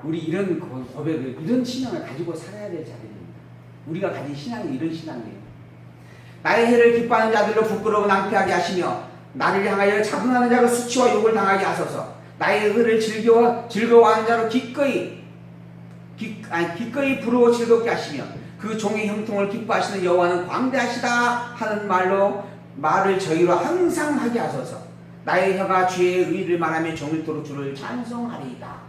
우리 이런 고백을, 이런 신앙을 가지고 살아야 될 자들입니다. 우리가 가진 신앙이 이런 신앙이에요. 나의 해를 기뻐하는 자들로 부끄러워 낭패하게 하시며 나를 향하여 자긍하는 자로 수치와 욕을 당하게 하소서. 나의 의를 즐거워하는 자로 기꺼이 부러워 즐겁게 하시며 그 종의 형통을 기뻐하시는 여호와는 광대하시다 하는 말을 저희로 항상 하게 하소서. 나의 혀가 주의 의를 말하며 종일토록 주를 찬송하리이다.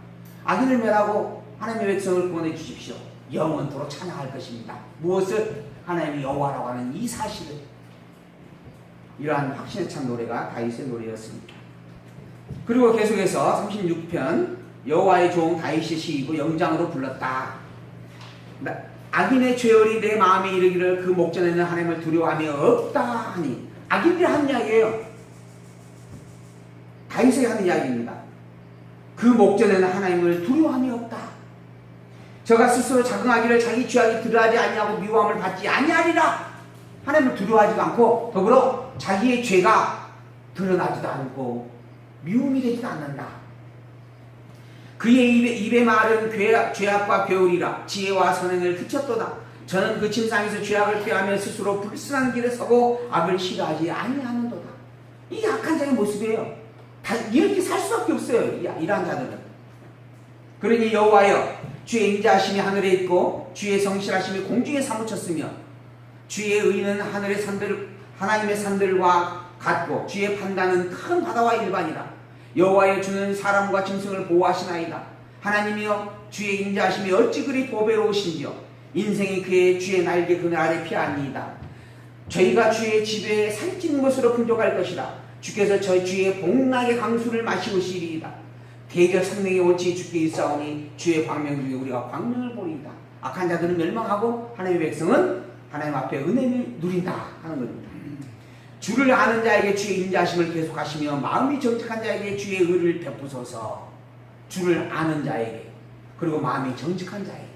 악인을 멸하고 하나님의 백성을 구원해 주십시오. 영원토록 찬양할 것입니다. 무엇을? 하나님이 여호와라고 하는 이 사실을. 이러한 확신에 찬 노래가 다윗의 노래였습니다. 그리고 계속해서 36편 여호와의 종 다윗의 시이고 영장으로 불렀다. 악인의 죄열이 내 마음에 이르기를 그 목전에는 하나님을 두려워함이 없다 하니. 악인들이 하는 이야기예요. 다윗이 하는 이야기입니다. 그 목전에는 하나님을 두려워함이 없다. 저가 스스로 자긍하기를 자기 죄악이 드러나지 아니하고 미워함을 받지 아니하리라. 하나님을 두려워하지도 않고 더불어 자기의 죄가 드러나지도 않고 미움이 되지도 않는다. 그의 입의 말은 죄악과 배우리라. 지혜와 선행을 그쳤도다. 저는 그 침상에서 죄악을 피하며 스스로 불순한 길에 서고 악을 싫어하지 아니하는도다. 이게 악한 자의 모습이에요. 이렇게 살 수밖에 없어요. 이러한 자들은. 그러니 여호와여, 주의 인자하심이 하늘에 있고 주의 성실하심이 공중에 사무쳤으며 주의 의는 하나님의 산들과 같고 주의 판단은 큰 바다와 일반이라. 여호와여, 주는 사람과 짐승을 보호하시나이다. 하나님이여, 주의 인자하심이 어찌 그리 보배로우신지요. 인생이 그의 주의 날개 그늘 아래 피하니이다. 저희가 주의 집에 살찐 것으로 풍족할 것이라. 주께서 저 주의 복락의 강수를 마시우시리이다. 대저 성령의 원칙이 주께 있사오니 주의 광명 중에 우리가 광명을 보리이다. 악한 자들은 멸망하고 하나님의 백성은 하나님 앞에 은혜를 누린다 하는 겁니다. 주를 아는 자에게 주의 인자하심을 계속하시며 마음이 정직한 자에게 주의 의를 베푸소서. 주를 아는 자에게, 그리고 마음이 정직한 자에게,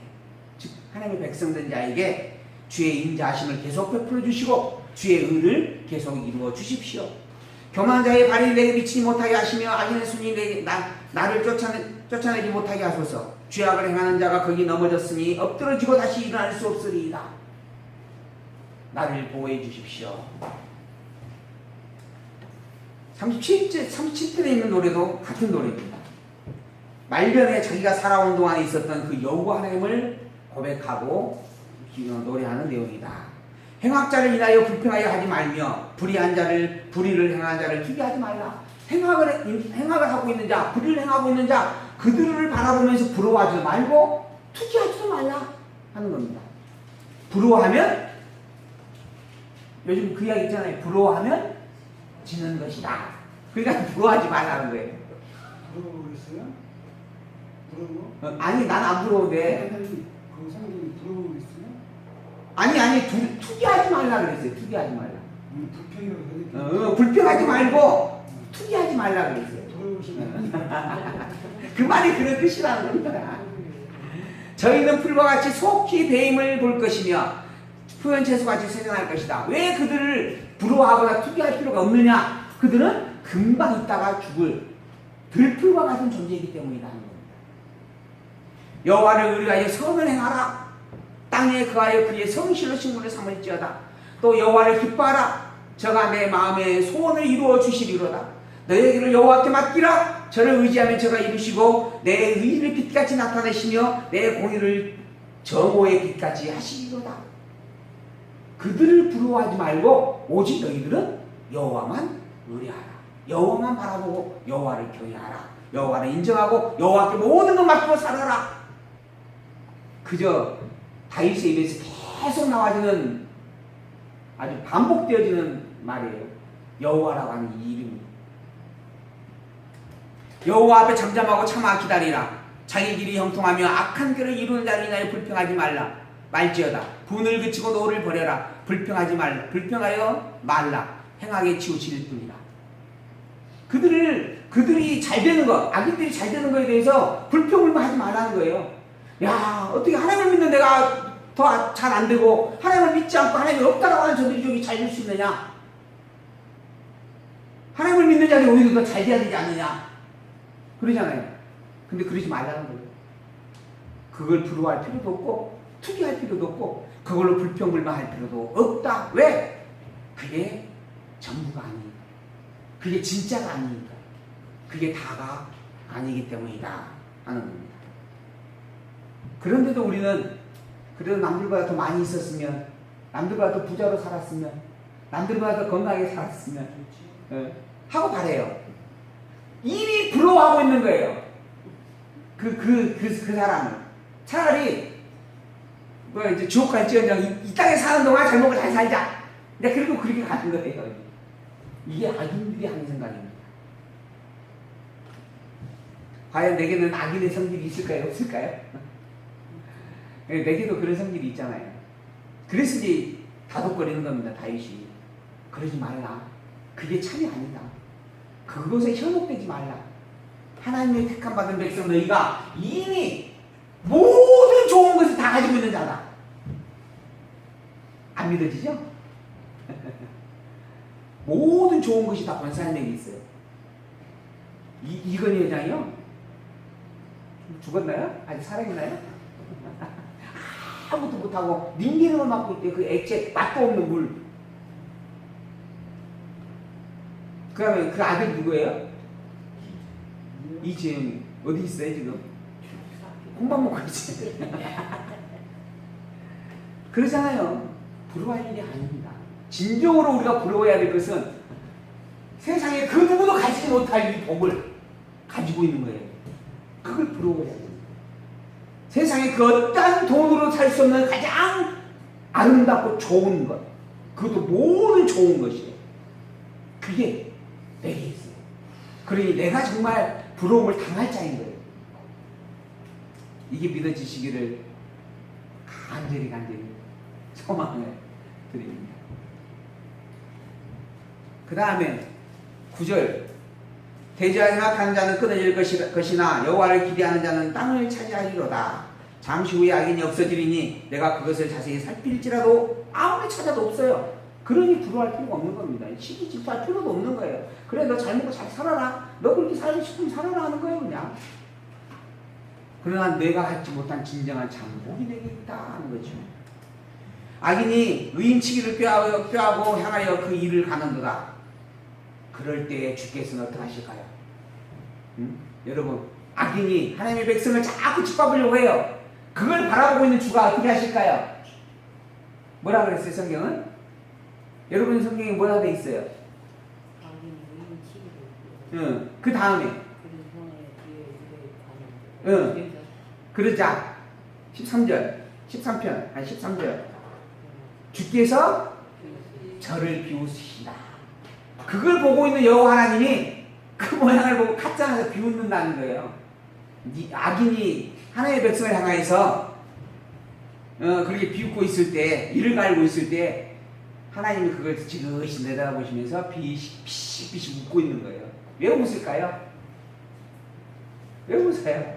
즉 하나님의 백성된 자에게 주의 인자하심을 계속 베풀어 주시고 주의 의를 계속 이루어 주십시오. 교만한 자의 발이 내게 미치지 못하게 하시며 악인의 손이 나를 쫓아내지 못하게 하소서. 죄악을 행하는 자가 거기 넘어졌으니 엎드러지고 다시 일어날 수 없으리이다. 나를 보호해 주십시오. 37편에 있는 노래도 같은 노래입니다. 말년에 자기가 살아온 동안에 있었던 그 여호와 하나님을 고백하고 노래하는 내용이다. 행악자를 인하여 불평하여 하지 말며 불의를 행하는 자를 투기하지 말라. 행악을 하고 있는 자, 불의를 행하고 있는 자, 그들을 바라보면서 부러워하지 말고 투기하지도 말라 하는 겁니다. 부러워하면, 요즘 그 이야기 있잖아요. 부러워하면 지는 것이다. 그러니까 부러워하지 말라는 거예요. 부러워 있어요? 부러워? 아니, 난 안 부러운데. 그 사람들이 부러워 있어요? 아니, 투기하지 말라 그랬어요. 투기하지 말라. 불평이라고 불평하지 말고 투기하지 말라 그랬어요. 그 말이 그런 뜻이라는 겁니다. 저희는 풀과 같이 속히 배임을 볼 것이며 푸른 채소같이 생겨날 것이다. 왜 그들을 부러워하거나 투기할 필요가 없느냐? 그들은 금방 있다가 죽을 들풀과 같은 존재이기 때문이다 하는 겁니다. 여호와를 의뢰하여 선을 행하라. 땅에 거하여 그의 성실로 식물을 삼을지어다. 또 여호와를 기뻐하라. 저가 내 마음의 소원을 이루어 주시리로다. 너의 길을 여호와께 맡기라. 저를 의지하면 저가 이루시고 내 의를 빛같이 나타내시며 내 공의를 정오의 빛같이 하시리로다. 그들을 부러워하지 말고 오직 너희들은 여호와만 의뢰하라. 여호와만 바라보고 여호와를 경외하라. 여호와를 인정하고 여호와께 모든 것 맡기고 살아라. 그저 다윗의 입에서 계속 나와지는, 아주 반복되어지는 말이에요. 여호와라고 하는 이 이름이. 여호와 앞에 잠잠하고 참아 기다리라. 자기 길이 형통하며 악한 길을 이루는 자를 인하여 불평하지 말지어다. 분을 그치고 노를 버려라. 불평하지 말라. 불평하여 말라. 행하게 치우칠 뿐이라. 그들이 잘 되는 것, 악인들이 잘 되는 것에 대해서 불평을 하지 말라는 거예요. 야, 어떻게 하나님을 믿는 내가 더 잘 안 되고 하나님을 믿지 않고 하나님이 없다라고 하는 저들이 저기 잘 될 수 있느냐? 하나님을 믿는 자들이 오히려 더 잘 돼야 되지 않느냐? 그러잖아요. 근데 그러지 말라는 거예요. 그걸 부러워할 필요도 없고 투기할 필요도 없고 그걸로 불평불만할 필요도 없다. 왜? 그게 전부가 아니니까. 그게 진짜가 아니니까. 그게 다가 아니기 때문이다 하는 겁니다. 그런데도 우리는 그래도 남들보다 더 많이 있었으면, 남들보다 더 부자로 살았으면, 남들보다 더 건강하게 살았으면 하고 바래요. 이미 부러워하고 있는 거예요. 그 사람을. 차라리 뭐 이제 지옥 갈지언정 이 땅에 사는 동안 잘 먹고 잘 살자. 근데 그리고 그렇게 가는 거예요. 이게 악인들이 하는 생각입니다. 과연 내게는 악인의 성질이 있을까요? 없을까요? 내게도 그런 성질이 있잖아요. 그래서 이제 다독거리는 겁니다. 다윗이. 그러지 말라. 그게 참이 아니다. 그것에 현혹되지 말라. 하나님의 택함 받은 백성 너희가 이미 모든 좋은 것을 다 가지고 있는 자다. 안 믿어지죠? 모든 좋은 것이 다 권사님에게 있어요. 이건희 회장이요? 죽었나요? 아직 살아있나요? 아무것도 못하고 닌기름을 맡고 있대. 그 액체 맛도 없는 물. 그 다음에 그 아들 누구예요? 이재영이. 어디 있어요 지금? 콩밥 먹고 있지. 그러잖아요. 부러워할 일이 아닙니다. 진정으로 우리가 부러워해야 될 것은 세상에 그 누구도 가지지 못할 이 복을 가지고 있는 거예요. 그걸 부러워해야 돼요. 세상에 그 어떤 돈으로 살 수 없는 가장 아름답고 좋은 것, 그것도 모든 좋은 것이에요. 그게 내게 있어요. 그러니 내가 정말 부러움을 당할 자인 거예요. 이게 믿어지시기를 간절히 소망을 드립니다. 그 다음에 9절 대지하나 가는 자는 끊어질 것이나 여호와를 기대하는 자는 땅을 차지하리로다. 잠시 후에 악인이 없어지리니 내가 그것을 자세히 살필지라도 아무리 찾아도 없어요. 그러니 부러워할 필요가 없는 겁니다. 시기 질투할 필요도 없는 거예요. 그래 너 잘 먹고 잘 살아라. 너 그렇게 살고 싶으면 살아라 하는 거예요 그냥. 그러나 내가 갖지 못한 진정한 장복이 내게 있다 하는 거죠. 악인이 의인치기를 꾀하고 향하여 그 일을 가는도다. 그럴 때에 주께서는 어떻게 하실까요? 여러분, 악인이 하나님의 백성을 자꾸 짓밟으려고 해요. 그걸 바라보고 있는 주가 어떻게 하실까요? 뭐라 그랬어요 성경은? 여러분 성경에 뭐라 돼 있어요? 그 다음에 그러자 13절 13편 아니 13절 주께서 저를 비웃으시다. 그걸 보고 있는 여호와 하나님이 그 모양을 보고 가짜에서 비웃는다는 거예요. 악인이 하나님의 백성을 향해서 그렇게 비웃고 있을 때, 이를 갈고 있을 때 하나님이 그걸 지그시 내다보시면서 비시비시 웃고 있는 거예요. 왜 웃을까요? 왜 웃어요?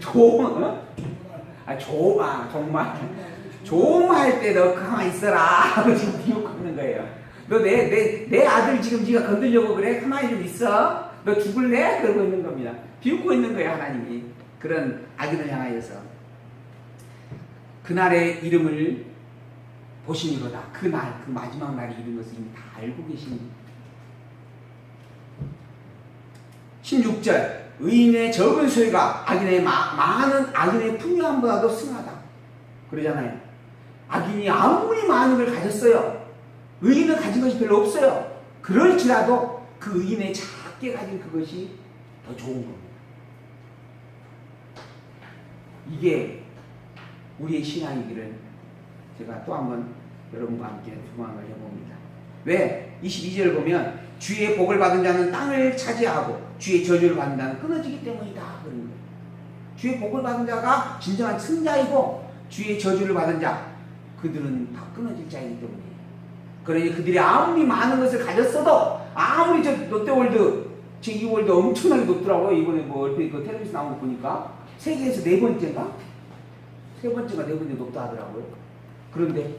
정말 조음할 때 너 가만히 있어라 하고 지금 비웃고 있는 거예요. 너 내 아들 지금 네가 건들려고 그래? 가만히 좀 있어. 너 죽을래? 그러고 있는 겁니다. 비웃고 있는 거예요 하나님이. 그런 악인을 향하여서. 그날의 이름을 보시니로다. 그날, 그 마지막 날이 이른 것을 이미 다 알고 계십니다. 16절 의인의 적은 소유가 많은 악인의 풍요함보다도 승하다. 그러잖아요. 악인이 아무리 많은 걸 가졌어요. 의인은 가진 것이 별로 없어요. 그럴지라도 그 의인의 작게 가진 그것이 더 좋은 겁니다. 이게 우리의 신앙이기를 제가 또 한번 여러분과 함께 소망을 해봅니다. 왜? 22절 보면 주의 복을 받은 자는 땅을 차지하고 주의 저주를 받은 자는 끊어지기 때문이다. 그런 거예요. 주의 복을 받은 자가 진정한 승자이고 주의 저주를 받은 자 그들은 다 끊어질 자이기 때문이에요. 그러니 그들이 아무리 많은 것을 가졌어도 아무리 저 롯데월드 제2월드 엄청나게 높더라고요. 이번에 뭐 얼핏 그 텔레비전 나온 거 보니까 세계에서 4번째인가? 3번째가 4번째 높다 하더라고요. 그런데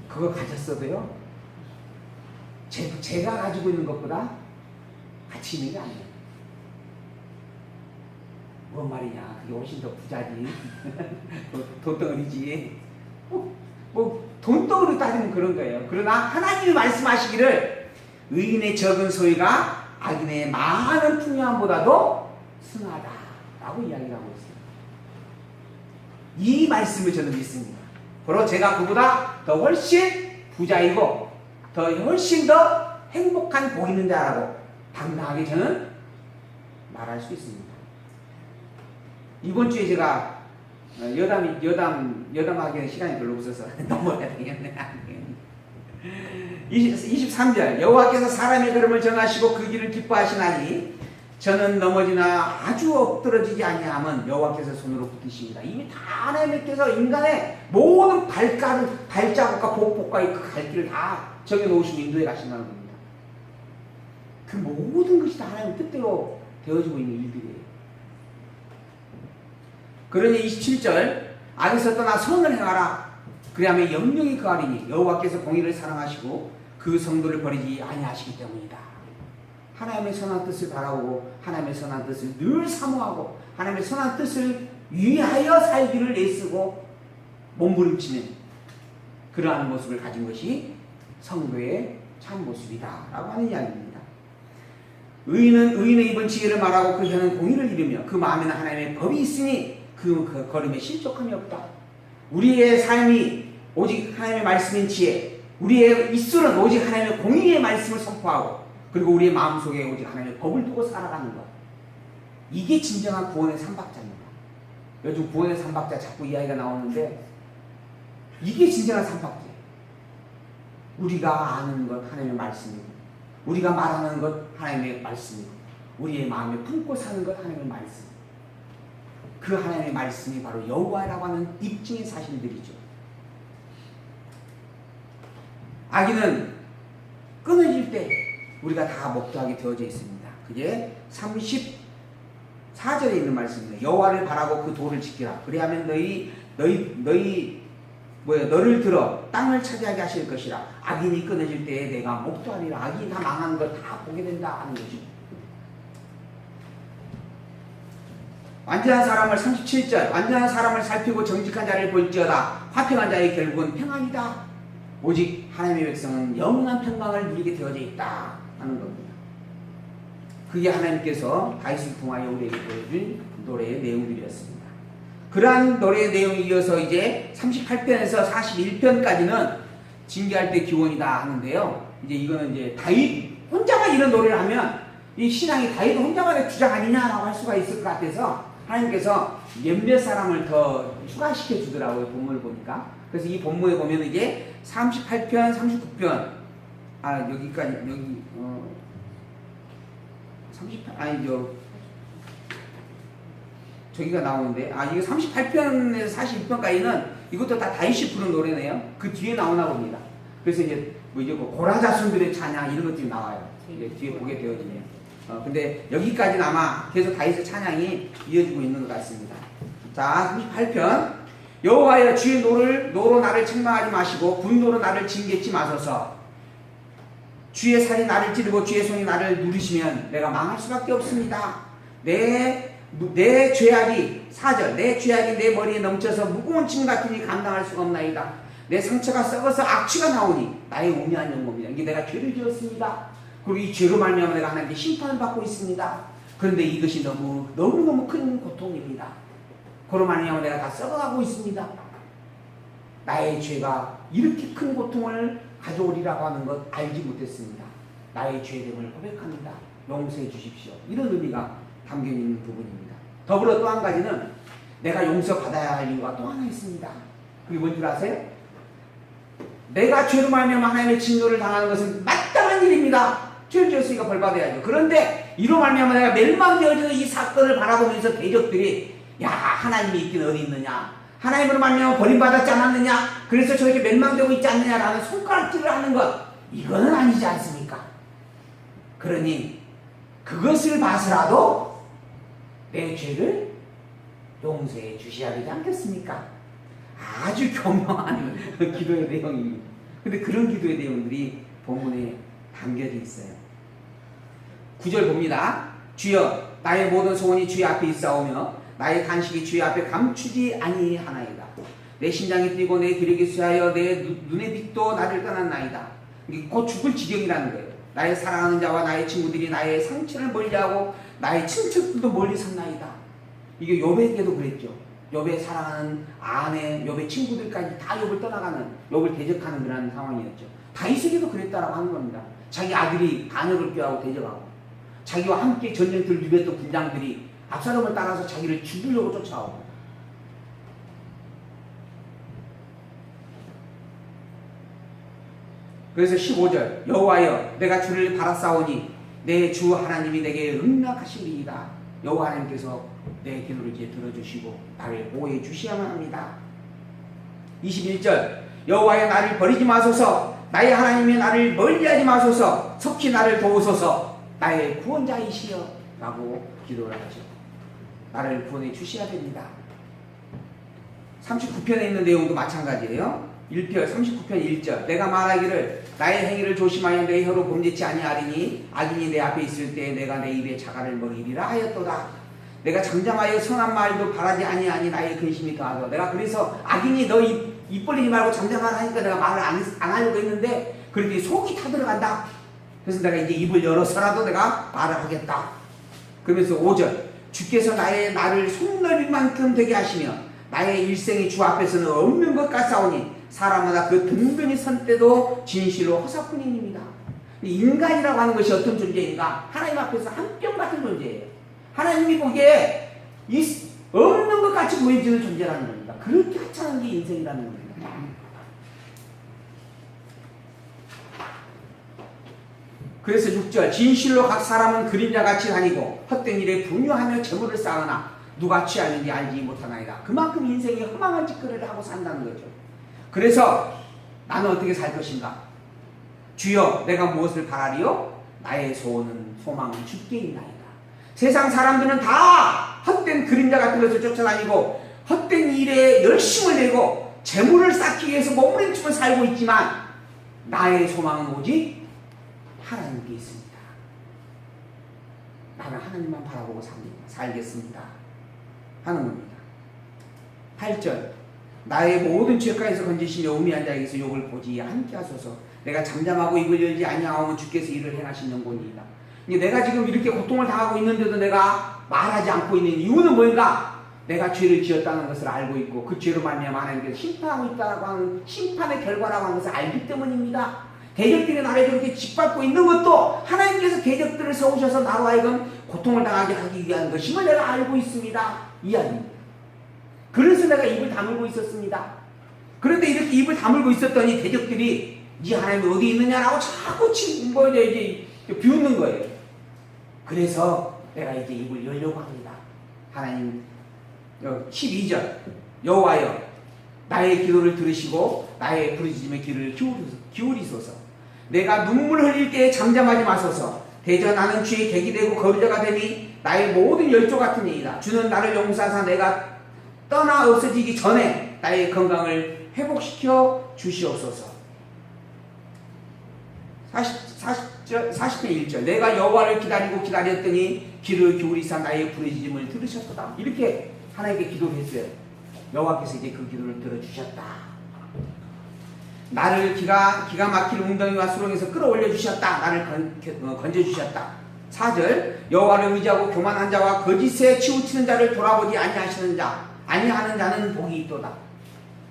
그거 가졌어도요 제가 가지고 있는 것보다 가치 있는 게 아니에요. 뭔 말이냐? 그게 훨씬 더 부자지. 돈덩어리지. 돈덩어리 따지면 그런 거예요. 그러나 하나님이 말씀하시기를 의인의 적은 소유가 악인의 많은 풍요함보다도 승하다라고 이야기를 하고 있어요. 이 말씀을 저는 믿습니다. 바로 제가 그보다 더 훨씬 부자이고 더 훨씬 더 행복한 복 있는 자라고 당당하게 저는 말할 수 있습니다. 이번 주에 제가 여담하기에는 시간이 별로 없어서 넘어가야 되겠네. 23절 여호와께서 사람의 걸음을 정하시고 그 길을 기뻐하시나니 저는 넘어지나 아주 엎드러지지 아니함은 여호와께서 손으로 붙이십니다. 이미 다 하나님께서 인간의 모든 발자국과 복복과 그 갈 길을 다 정해놓으시고 인도해 가신다는 겁니다. 그 모든 것이 다 하나님 뜻대로 되어지고 있는 일들이에요. 그러니 27절 악에서 떠나 선을 행하라. 그리하면 영영이 거하리니 여호와께서 공의를 사랑하시고 그 성도를 버리지 아니하시기 때문이다. 하나님의 선한 뜻을 바라보고 하나님의 선한 뜻을 늘 사모하고 하나님의 선한 뜻을 위하여 살기를 애쓰고 몸부림치는 그러한 모습을 가진 것이 성도의 참 모습이다 라고 하는 이야기입니다. 의인의 입은 지혜를 말하고 그 혀는 공의를 이루며 그 마음에는 하나님의 법이 있으니 그 걸음에 실족함이 없다. 우리의 삶이 오직 하나님의 말씀인 지혜, 우리의 입술은 오직 하나님의 공의의 말씀을 선포하고 그리고 우리의 마음속에 오직 하나님의 법을 두고 살아가는 것, 이게 진정한 구원의 삼박자입니다. 요즘 구원의 삼박자 자꾸 이야기가 나오는데 이게 진정한 삼박자예요. 우리가 아는 것 하나님의 말씀이고 우리가 말하는 것 하나님의 말씀이고 우리의 마음에 품고 사는 것 하나님의 말씀, 그 하나님의 말씀이 바로 여호와라고 하는 입증의 사실들이죠. 악인은 끊어질 때 우리가 다 목도하게 되어져 있습니다. 그게 34절에 있는 말씀입니다. 여호와를 바라고 그 도를 지키라. 그리하면 너를 들어 땅을 차지하게 하실 것이라. 악인이 끊어질 때에 내가 목도하리라. 악인이 다 망하는 걸 다 보게 된다 하는 거죠. 완전한 사람을 37절 완전한 사람을 살피고 정직한 자를 볼지어다. 화평한 자의 결국은 평안이다. 오직 하나님의 백성은 영원한 평강을 누리게 되어져 있다 하는 겁니다. 그게 하나님께서 다윗을 통하여 우리에게 보여준 노래의 내용들이었습니다. 그러한 노래의 내용이 이어서 이제 38편에서 41편까지는 징계할 때 기원이다 하는데요. 이제 이거는 이제 다윗 혼자만 이런 노래를 하면 이 신앙이 다윗 혼자만의 주장 아니냐라고 할 수가 있을 것 같아서 하나님께서 몇몇 사람을 더 추가시켜 주더라고요. 본문을 보니까. 그래서 이 본문에 보면 이게 38편, 39편, 여기까지, 여기, 38, 저기가 나오는데, 이게 38편에서 41편까지는 이것도 다 다윗이 부른 노래네요. 그 뒤에 나오나 봅니다. 그래서 이제, 고라자손들의 찬양 이런 것들이 나와요. 이제 뒤에 보게 되어지네요. 근데 여기까지는 아마 계속 다윗의 찬양이 이어지고 있는 것 같습니다. 자, 38편. 여호와여 주의 노로 나를 책망하지 마시고 분노로 나를 징계치 마소서. 주의 살이 나를 찌르고 주의 손이 나를 누르시면 내가 망할 수밖에 없습니다. 내 죄악이 4절 내 죄악이 내 머리에 넘쳐서 무거운 짐 같으니 감당할 수가 없나이다. 내 상처가 썩어서 악취가 나오니 나의 우매한 영혼이다. 이게 내가 죄를 지었습니다. 그리고 이 죄로 말미암아 내가 하나님께 심판을 받고 있습니다. 그런데 이것이 너무너무 큰 고통입니다. 그로 말미암아 내가 다 썩어가고 있습니다. 나의 죄가 이렇게 큰 고통을 가져오리라고 하는 것 알지 못했습니다. 나의 죄됨을 고백합니다. 용서해 주십시오. 이런 의미가 담겨있는 부분입니다. 더불어 또 한 가지는 내가 용서받아야 할 이유가 또 하나 있습니다. 그게 뭔 줄 아세요? 내가 죄로 말미암아 하나님의 진노를 당하는 것은 마땅한 일입니다. 죄를 지었으니까 벌받아야죠. 그런데 이로 말미암아 내가 멸망되어지는 이 사건을 바라보면서 대적들이 야, 하나님이 있긴 어디 있느냐, 하나님으로 말미암아 버림받았지 않았느냐, 그래서 저렇게 멸망되고 있지 않느냐라는 손가락질을 하는 것, 이거는 아니지 않습니까? 그러니 그것을 봐서라도 내 죄를 용서해 주셔야 되지 않겠습니까? 아주 교묘한 기도의 내용입니다. 근데 그런 기도의 내용들이 본문에 담겨져 있어요. 9절 봅니다. 주여 나의 모든 소원이 주의 앞에 있사오며 나의 간식이 주의 앞에 감추지 아니하나이다. 내 심장이 뛰고 내 기력이 쇠하여 내 눈의 빛도 나를 떠났나이다. 이게 곧 죽을 지경이라는 거예요. 나의 사랑하는 자와 나의 친구들이 나의 상처를 멀리하고 나의 친척들도 멀리 섰나이다. 이게 욥에게도 그랬죠. 욥의 사랑하는 아내, 욥의 친구들까지 다 욥을 떠나가는, 욥을 대적하는 그런 상황이었죠. 다윗에게도 그랬다라고 하는 겁니다. 자기 아들이 반역을 꾀하고 대적하고 자기와 함께 전쟁터를 누볐던 군장들이 압살롬을 따라서 자기를 죽이려고 쫓아오고, 그래서 15절 여호와여 내가 주를 바라싸우니 내 주 하나님이 내게 응낙하시리이다. 여호와 하나님께서 내 기도를 이제 들어주시고 나를 보호해 주셔야만 합니다. 21절 여호와여 나를 버리지 마소서 나의 하나님이 나를 멀리하지 마소서 속히 나를 도우소서 나의 구원자이시여 라고 기도를 하죠. 나를 구원해 주셔야 됩니다. 39편에 있는 내용도 마찬가지예요. 1편 39편 1절 내가 말하기를 나의 행위를 조심하여 내 혀로 범죄치 아니하리니 악인이 내 앞에 있을 때 내가 내 입에 자갈을 먹이리라 하였도다. 내가 잠잠하여 선한 말도 바라지 아니하니 나의 근심이 더하더. 내가 그래서 악인이 너 입 벌리지 말고 잠잠하라 하니까 내가 말을 안 하려고 했는데 그랬더니 속이 타들어간다. 그래서 내가 이제 입을 열어서라도 내가 말을 하겠다. 그러면서 5절 주께서 나를 손넓이만큼 되게 하시며 나의 일생이 주 앞에서는 없는 것 같사오니 사람마다 그 든든히 선 때도 진실로 허사뿐입니다. 인간이라고 하는 것이 어떤 존재인가? 하나님 앞에서 한 뼘 같은 존재예요. 하나님이 보기에 없는 것 같이 보여지는 존재라는 겁니다. 그렇게 하찮은 게 인생이라는 겁니다. 그래서 6절 진실로 각 사람은 그림자같이 다니고 헛된 일에 분유하며 재물을 쌓으나 누가 취하는지 알지 못하나이다. 그만큼 인생이 허망한 짓거리를 하고 산다는 거죠. 그래서 나는 어떻게 살 것인가? 주여 내가 무엇을 바라리요? 나의 소망은 주께 있나이다. 세상 사람들은 다 헛된 그림자 같은 것을 쫓아다니고 헛된 일에 열심을 내고 재물을 쌓기 위해서 몸부림치며 살고 있지만 나의 소망은 오직 하나님께 있습니다. 나는 하나님만 바라보고 살겠습니다 하는 겁니다. 8절 나의 모든 죄가에서 건지시며 우미한 자에게서 욕을 보지 않게 하소서. 내가 잠잠하고 입을 열지 아니하오면 주께서 이를 행하신 영혼이다. 내가 지금 이렇게 고통을 당하고 있는데도 내가 말하지 않고 있는 이유는 뭔가? 내가 죄를 지었다는 것을 알고 있고 그 죄로 말미암아 하나님께서 심판하고 있다고 하는 심판의 결과라고 하는 것을 알기 때문입니다. 대적들이 나를 그렇게 짓밟고 있는 것도 하나님께서 대적들을 세우셔서 나로 하여금 고통을 당하게 하기 위한 것임을 내가 알고 있습니다. 이야기입니다. 그래서 내가 입을 다물고 있었습니다. 그런데 이렇게 입을 다물고 있었더니 대적들이 네 하나님이 어디 있느냐라고 자꾸 이제 비웃는 거예요. 그래서 내가 이제 입을 열려고 합니다. 하나님 12절 여호와여 나의 기도를 들으시고 나의 부르짖음의 귀를 기울이소서. 내가 눈물 흘릴 때에 잠잠하지 마소서. 대저 나는 주의 객이 되고 거류자가 되니 나의 모든 열조 같은 이이다. 주는 나를 용서하사 내가 떠나 없어지기 전에 나의 건강을 회복시켜 주시옵소서. 40편 1절 내가 여호와를 기다렸더니 귀를 기울이사 나의 부르짖음을 들으셨도다. 이렇게 하나님께 기도를 했어요. 여호와께서 이제 그 기도를 들어주셨다. 나를 기가 막힐 웅덩이와 수렁에서 끌어올려 주셨다. 나를 건져주셨다. 4절 여호와를 의지하고 교만한 자와 거짓에 치우치는 자를 돌아보지 아니하는 자는 복이 있도다.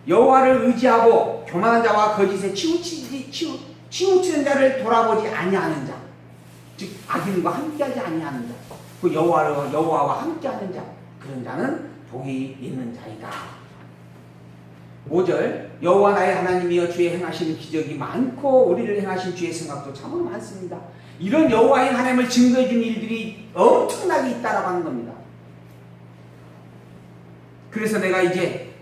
여호와를 의지하고 교만한 자와 거짓에 치우치는 자를 돌아보지 아니하는 자, 즉 악인과 함께하지 아니하는 자, 그 여호와와 함께하는 자, 그런 자는 복이 있는 자이다. 5절 여호와 나의 하나님이여 주의 행하시는 기적이 많고 우리를 행하신 주의 생각도 참으로 많습니다. 이런 여호와의 하나님을 증거해 준 일들이 엄청나게 있다라고 하는 겁니다. 그래서 내가 이제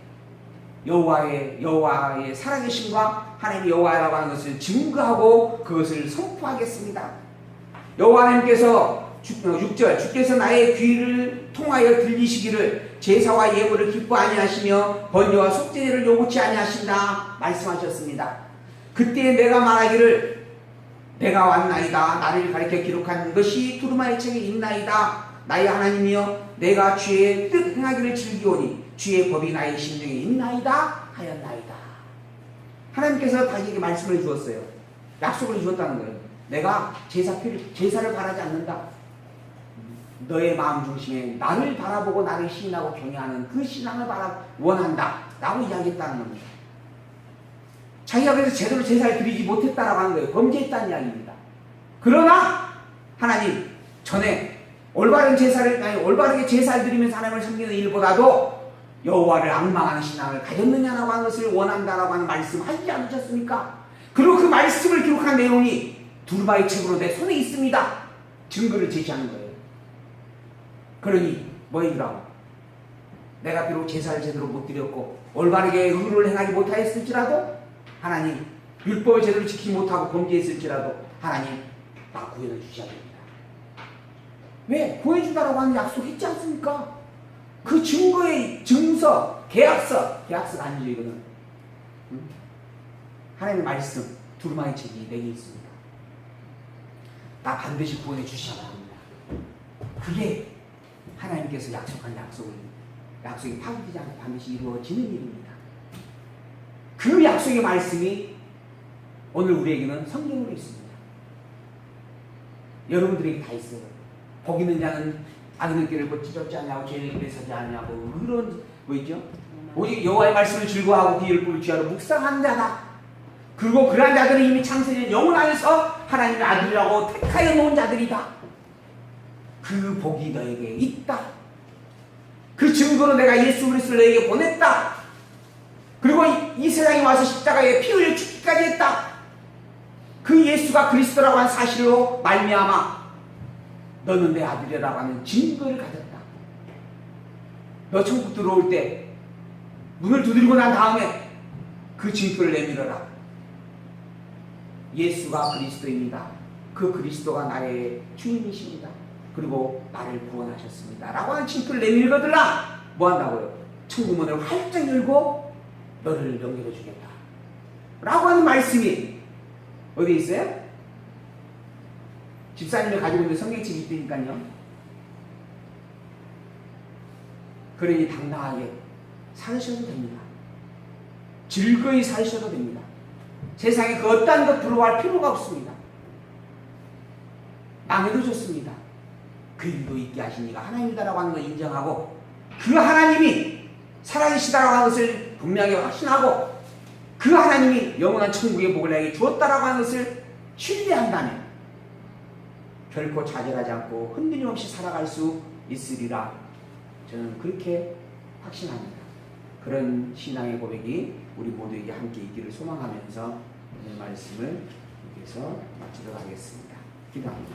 여호와의 살아계심과 하나님이 여호와라고 하는 것을 증거하고 그것을 선포하겠습니다. 여호와 하나님께서 6절 주께서 나의 귀를 통하여 들리시기를 제사와 예물을 기뻐 아니하시며 번제와 속죄를 요구치 아니하신다 말씀하셨습니다. 그때 내가 말하기를 내가 왔나이다. 나를 가리켜 기록한 것이 두루마리 책에 있나이다. 나의 하나님이여 내가 주의 뜻 행하기를 즐기오니 주의 법이 나의 심중에 있나이다 하였나이다. 하나님께서 자기에게 말씀을 주었어요. 약속을 주었다는 거예요. 내가 제사를 바라지 않는다. 너의 마음 중심에 나를 바라보고 나를 시인하고 경외하는 그 신앙을 원한다 라고 이야기했다는 겁니다. 자기가 그래서 제대로 제사를 드리지 못했다라고 하는 거예요. 범죄했다는 이야기입니다. 그러나 하나님 전에 올바르게 제사를 드리면서 하나님을 섬기는 일보다도 여호와를 앙망하는 신앙을 가졌느냐라고 하는 것을 원한다라고 하는 말씀 하지 않으셨습니까? 그리고 그 말씀을 기록한 내용이 두루마리 책으로 내 손에 있습니다. 증거를 제시하는 거예요. 그러니 뭐이라고? 내가 비록 제사를 제대로 못 드렸고 올바르게 의를 행하지 못하였을지라도 하나님 율법을 제대로 지키지 못하고 범죄했을지라도 하나님 나 구원해 주셔야 됩니다. 왜? 구해준다라고 하는 약속했지 않습니까? 그 증거의 증서, 계약서가 아니죠 이거는. 하나님의 말씀 두루마리 책이 내게 있습니다. 나 반드시 구원해 주셔야 합니다. 그게 하나님께서 약속한 약속이 파괴되지 않고 반드시 이루어지는 일입니다. 그 약속의 말씀이 오늘 우리에게는 성경으로 있습니다. 여러분들에게 다 있어요. 복 있는 자는 악인의 길을 찢었지 않냐고 죄의 길에 서지 않냐고 그런 뭐 있죠? 오직 여호와의 말씀을 즐거워하고 그 율법을 취하러 묵상하는 자다. 그리고 그러한 자들은 이미 창세전 영혼 안에서 하나님의 아들이라고 택하여 놓은 자들이다. 그 복이 너에게 있다. 그 증거로 내가 예수 그리스도를 너에게 보냈다. 그리고 이 세상에 와서 십자가에 피 흘려 죽기까지 했다. 그 예수가 그리스도라고 하는 사실로 말미암아 너는 내 아들이라고 하는 증거를 가졌다. 너 천국 들어올 때 문을 두드리고 난 다음에 그 증거를 내밀어라. 예수가 그리스도입니다. 그 그리스도가 나의 주인이십니다. 그리고 나를 구원하셨습니다. 라고 하는 증거를 내밀거들라 뭐 한다고요? 천국문을 활짝 열고 너를 연결해 주겠다. 라고 하는 말씀이 어디 있어요? 집사님이 가지고 있는 성경책이 있으니까요. 그러니 당당하게 살으셔도 됩니다. 즐거이 살으셔도 됩니다. 세상에 그 어떠한 것 부러워할 필요가 없습니다. 망해도 좋습니다. 그 일도 있게 하신 이가 하나님이다라고 하는 걸 인정하고 그 하나님이 살아계시다라고 하는 것을 분명히 확신하고 그 하나님이 영원한 천국의 복을 내게 주었다라고 하는 것을 신뢰한다면 결코 좌절하지 않고 흔들림 없이 살아갈 수 있으리라 저는 그렇게 확신합니다. 그런 신앙의 고백이 우리 모두에게 함께 있기를 소망하면서 오늘 말씀을 여기서 마치도록 하겠습니다. 기도합니다.